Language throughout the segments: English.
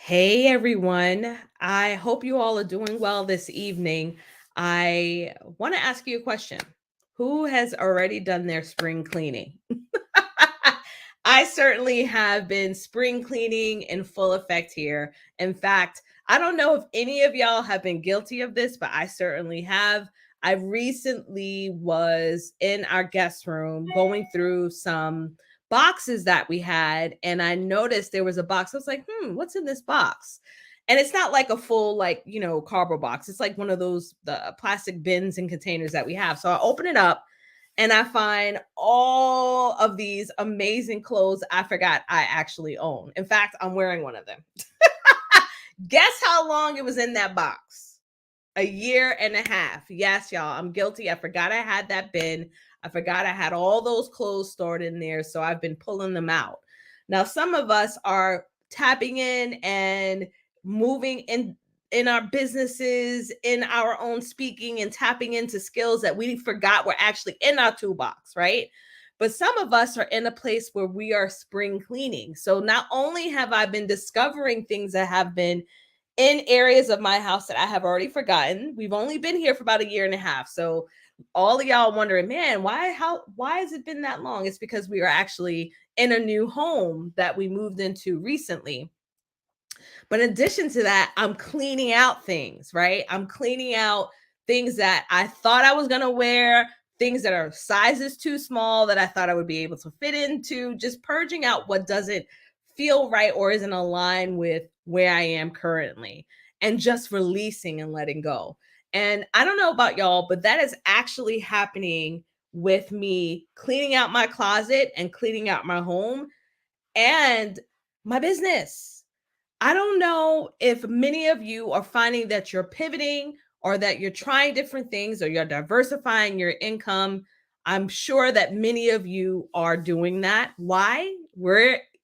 Hey everyone. I hope you all are doing well this evening. I want to ask you a question. Who has already done their spring cleaning? I certainly have been spring cleaning in full effect here. In fact, I don't know if any of y'all have been guilty of this, but I certainly have. I recently was in our guest room going through some boxes that we had, and I noticed there was a box. I was like, what's in this box? And it's not like a full, cardboard box. It's like one of those the plastic bins and containers that we have. So I open it up and I find all of these amazing clothes I forgot I actually own. In fact, I'm wearing one of them. Guess how long it was in that box? A year and a half. Yes, y'all, I'm guilty. I forgot I had that bin. I forgot I had all those clothes stored in there. So I've been pulling them out. Now, some of us are tapping in and moving in our businesses, in our own speaking, and tapping into skills that we forgot were actually in our toolbox, right? But some of us are in a place where we are spring cleaning. So not only have I been discovering things that have been in areas of my house that I have already forgotten. We've only been here for about a year and a half. So all of y'all wondering, man, why has it been that long? It's because we are actually in a new home that we moved into recently. But in addition to that, I'm cleaning out things, right? I'm cleaning out things that I thought I was going to wear, things that are sizes too small that I thought I would be able to fit into, just purging out what doesn't feel right or isn't aligned with where I am currently, and just releasing and letting go. And I don't know about y'all, but that is actually happening with me cleaning out my closet and cleaning out my home and my business. I don't know if many of you are finding that you're pivoting or that you're trying different things or you're diversifying your income. I'm sure that many of you are doing that. Why?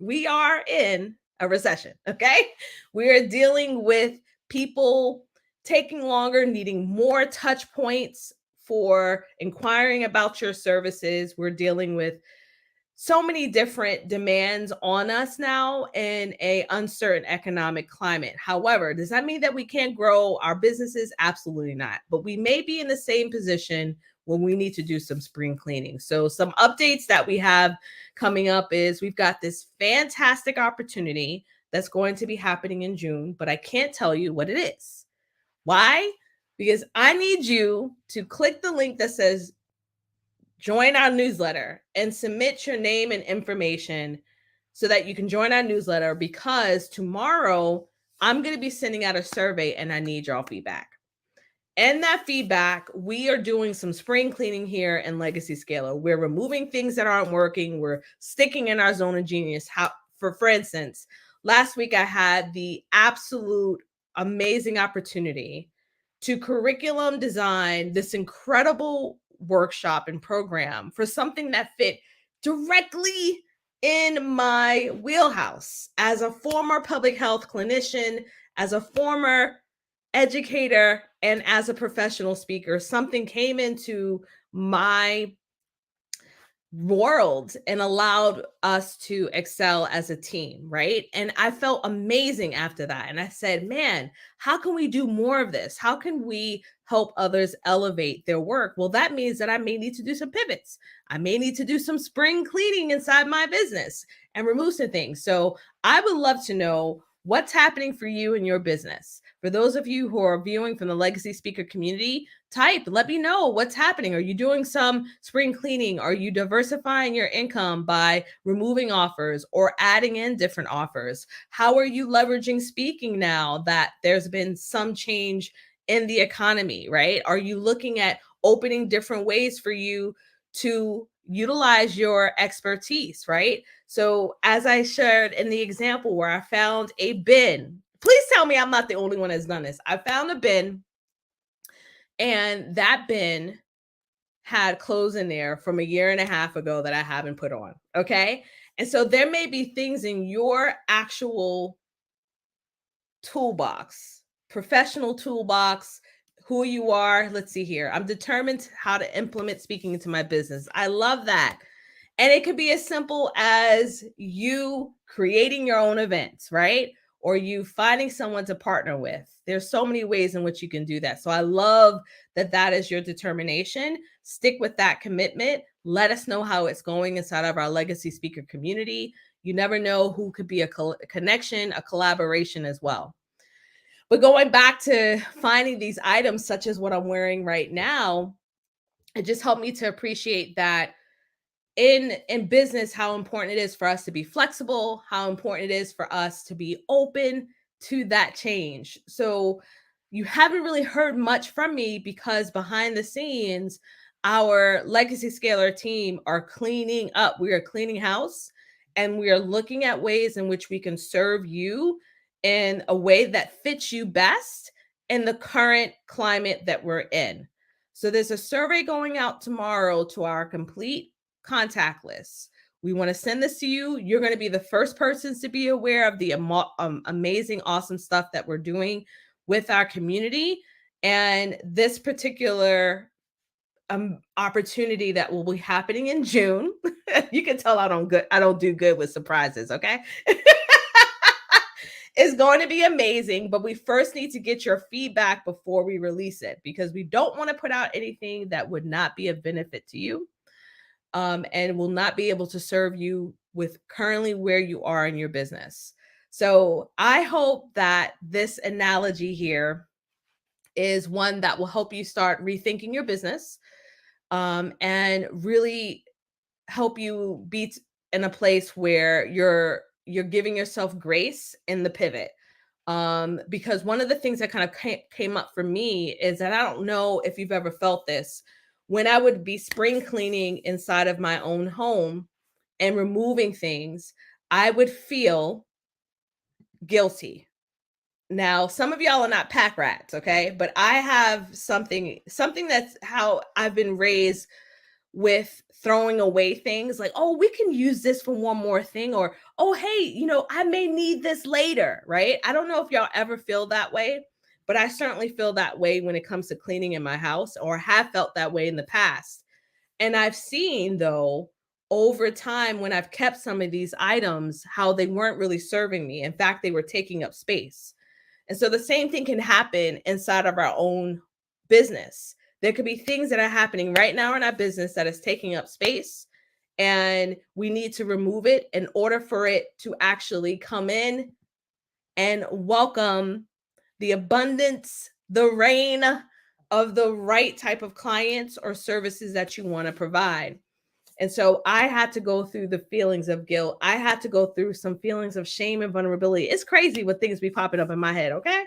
We are in a recession, okay? We are dealing with people taking longer, needing more touch points for inquiring about your services. We're dealing with so many different demands on us now in a uncertain economic climate. However, does that mean that we can't grow our businesses? Absolutely not. But we may be in the same position when we need to do some spring cleaning. So some updates that we have coming up is we've got this fantastic opportunity that's going to be happening in June, but I can't tell you what it is. Why? Because I need you to click the link that says join our newsletter and submit your name and information so that you can join our newsletter, because tomorrow I'm going to be sending out a survey and I need y'all feedback. And that feedback, we are doing some spring cleaning here in Legacy Scalar. We're removing things that aren't working. We're sticking in our zone of genius. For instance, last week I had the absolute amazing opportunity to curriculum design this incredible workshop and program for something that fit directly in my wheelhouse as a former public health clinician, as a former educator, and as a professional speaker. Something came into my world and allowed us to excel as a team, right? And I felt amazing after that. And I said, man, how can we do more of this? How can we help others elevate their work? Well, that means that I may need to do some pivots. I may need to do some spring cleaning inside my business and remove some things. So I would love to know what's happening for you in your business. For those of you who are viewing from the Legacy Speaker community, let me know what's happening. Are you doing some spring cleaning? Are you diversifying your income by removing offers or adding in different offers? How are you leveraging speaking now that there's been some change in the economy, right? Are you looking at opening different ways for you to utilize your expertise, right? So as I shared in the example where I found a bin, please tell me I'm not the only one that's done this. I found a bin, and that bin had clothes in there from a year and a half ago that I haven't put on. Okay. And so there may be things in your actual toolbox, professional toolbox, who you are. Let's see here. I'm determined how to implement speaking into my business. I love that. And it could be as simple as you creating your own events, right? or you finding someone to partner with. There's so many ways in which you can do that. So I love that that is your determination. Stick with that commitment. Let us know how it's going inside of our legacy speaker community. You never know who could be a connection, a collaboration as well. But going back to finding these items, such as what I'm wearing right now, it just helped me to appreciate that in business, how important it is for us to be flexible, how important it is for us to be open to that change. So you haven't really heard much from me because behind the scenes, our legacy scaler team are cleaning up. We are cleaning house, and we are looking at ways in which we can serve you in a way that fits you best in the current climate that we're in. So there's a survey going out tomorrow to our complete contact list. We want to send this to you. You're going to be the first persons to be aware of the amazing, awesome stuff that we're doing with our community. And this particular opportunity that will be happening in June. You can tell I don't do good with surprises, okay? It's going to be amazing, but we first need to get your feedback before we release it, because we don't want to put out anything that would not be of benefit to you, and will not be able to serve you with currently where you are in your business. So I hope that this analogy here is one that will help you start rethinking your business, and really help you be in a place where you're giving yourself grace in the pivot. Because one of the things that kind of came up for me is that I don't know if you've ever felt this. When I would be spring cleaning inside of my own home and removing things, I would feel guilty. Now, some of y'all are not pack rats, okay? But I have something that's how I've been raised with throwing away things, like, oh, we can use this for one more thing, or oh, hey, I may need this later, right? I don't know if y'all ever feel that way, but I certainly feel that way when it comes to cleaning in my house, or have felt that way in the past. And I've seen, though, over time, when I've kept some of these items, how they weren't really serving me. In fact, they were taking up space. And so the same thing can happen inside of our own business. There could be things that are happening right now in our business that is taking up space, and we need to remove it in order for it to actually come in and welcome the abundance, the reign of the right type of clients or services that you want to provide. And so I had to go through the feelings of guilt. I had to go through some feelings of shame and vulnerability. It's crazy what things be popping up in my head, okay?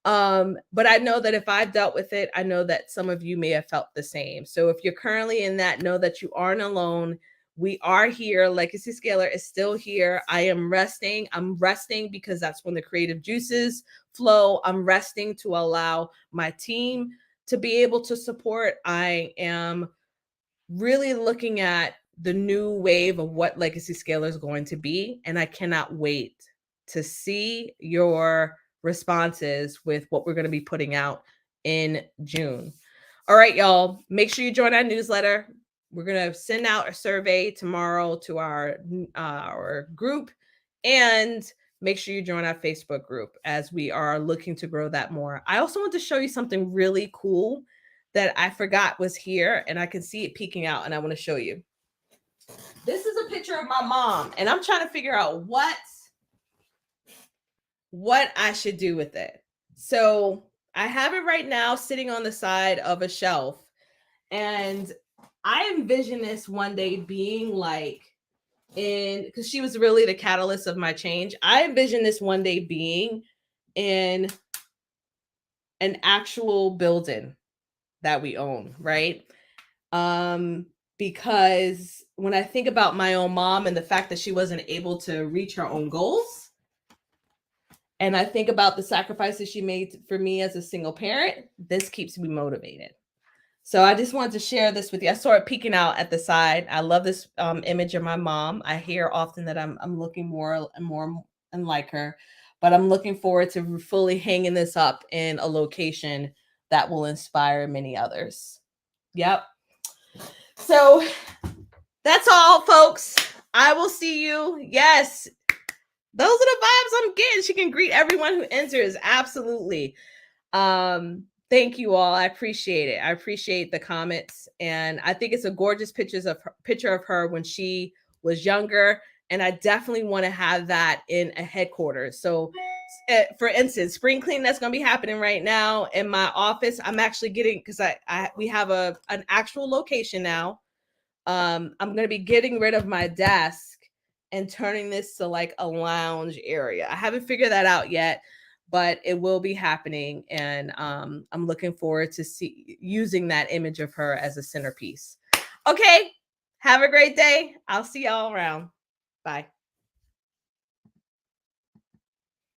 But I know that if I've dealt with it, I know that some of you may have felt the same. So if you're currently in that, know that you aren't alone. We are here. Legacy Scaler is still here. I am resting. I'm resting because that's when the creative juices flow. I'm resting to allow my team to be able to support. I am really looking at the new wave of what Legacy Scaler is going to be, and I cannot wait to see your responses with what we're going to be putting out in June. All right, y'all, make sure you join our newsletter. We're going to send out a survey tomorrow to our group, and make sure you join our Facebook group as we are looking to grow that more. I also want to show you something really cool that I forgot was here, and I can see it peeking out, and I want to show you. This is a picture of my mom, and I'm trying to figure out what I should do with it. So I have it right now sitting on the side of a shelf, and I envision this one day being like because she was really the catalyst of my change. I envision this one day being in an actual building that we own, right? Because when I think about my own mom and the fact that she wasn't able to reach her own goals, and I think about the sacrifices she made for me as a single parent, this keeps me motivated. So I just wanted to share this with you. I saw it peeking out at the side. I love this image of my mom. I hear often that I'm looking more and more and like her, but I'm looking forward to fully hanging this up in a location that will inspire many others. Yep. So that's all, folks. I will see you. Yes. Those are the vibes I'm getting. She can greet everyone who enters. Absolutely. Thank you all. I appreciate it. I appreciate the comments, and I think it's a gorgeous picture of her when she was younger. And I definitely want to have that in a headquarters. So, for instance, spring cleaning that's going to be happening right now in my office. I'm actually getting because we have an actual location now. I'm going to be getting rid of my desk and turning this to like a lounge area. I haven't figured that out yet, but it will be happening, and I'm looking forward to see using that image of her as a centerpiece. Okay, have a great day. I'll see y'all around. Bye.